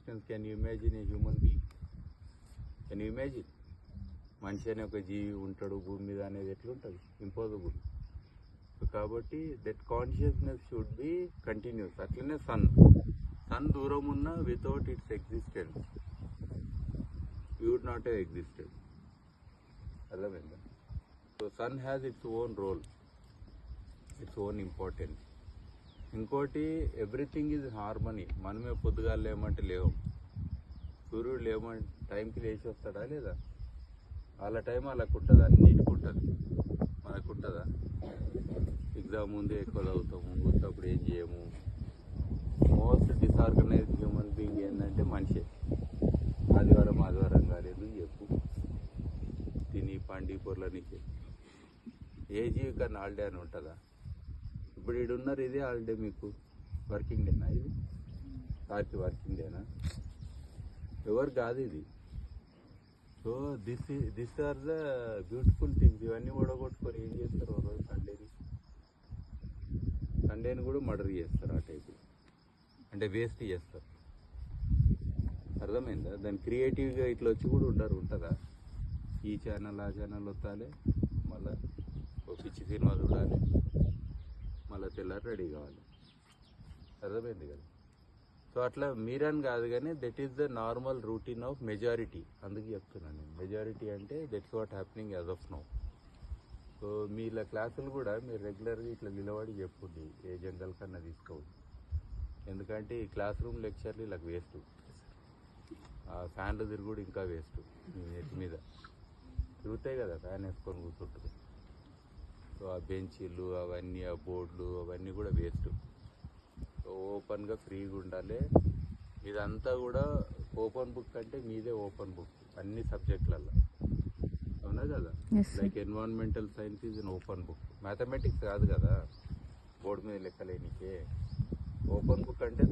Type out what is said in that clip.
instance, can you imagine a human being? Can you imagine? మనిషి అనే ఒక జీవి ఉంటాడు భూమి మీద అనేది ఎట్లుంటుంది? ఇంపాసిబుల్. కాబట్టి that consciousness should be continues. అట్లనే సన్ దూరం ఉన్న without its existence you would not have existed. అర్థమైందా? So sun has its own role, its own importance. ఇంకోటి, ఎవ్రీథింగ్ ఈజ్ హార్మనీ. మనమే పొద్దుగాలు లేమంటే లేవు, సూర్యుడు లేమంటే టైంకి లేచి వస్తాడా లేదా? వాళ్ళ టైం వాళ్ళకు ఉంటుంది, అన్నిటికి ఉంటుంది. మనకు ఉంటుందా? ఎగ్జామ్ ముందే ఎక్కువ చదువుతాము, గుర్తప్పుడు ఏం చేయము. మోస్ట్ డిసార్గనైజ్డ్ హ్యూమన్ బీయింగ్ ఏంటంటే మనిషే. ఆదివారం కాలేదు చెప్పు, తిని పండి పొరలనికి. ఏ జీవికన్నా హాలిడే అని ఉంటుందా? ఇప్పుడు ఈడున్నారు, ఇదే హాలిడే మీకు. వర్కింగ్ డేనా ఇది? సార్కి వర్కింగ్ డేనా? ఎవరు కాదు ఇది. So this are the beautiful things. ఇవన్నీ ఓడగొట్టుకొని ఏం చేస్తారు రోజు సండేని కూడా మర్డర్ చేస్తారు. ఆ టైపు అంటే వేస్ట్ చేస్తారు. అర్థమైందా? దాన్ని క్రియేటివ్గా ఇట్లా వచ్చి కూడా ఉంటుందా? ఈ ఛానల్ ఆ ఛానల్ వస్తాలే, మళ్ళీ ఓ పిచ్చి సినిమా చూడాలి, మళ్ళీ తెల్లారి రెడీ కావాలి. అర్థమైంది కదా? సో అట్లా మీరని కాదు, కానీ that is the normal routine of majority. అందుకు చెప్తున్నాను నేను. మెజారిటీ అంటే that's what happening as of now. So మీ ఇలా క్లాసులు కూడా మీరు రెగ్యులర్గా ఇట్లా నిలబడి చెప్పుండి, ఏ జంగల్ కన్నా తీసుకోవద్దు. ఎందుకంటే ఈ క్లాస్ రూమ్ లెక్చర్లు ఇలా వేస్ట్. ఫ్యాన్లు తిరుగుడు ఇంకా వేస్ట్. మీ నెట్ మీద తిరుగుతాయి కదా, ఫ్యాన్ వేసుకొని కూర్చుంటారు. సో ఆ బెంచీలు అవన్నీ, ఆ బోర్డులు అవన్నీ కూడా వేస్ట్. ఓపెన్గా ఫ్రీగా ఉండాలి. ఇదంతా కూడా ఓపెన్ బుక్ అంటే మీదే ఓపెన్ బుక్ అన్ని సబ్జెక్టులలో. అవునా కదా? Like environmental science is an open book. Mathematics కాదు కదా బోర్డు మీద లెక్కలేనికే. ఓపెన్ బుక్ అంటే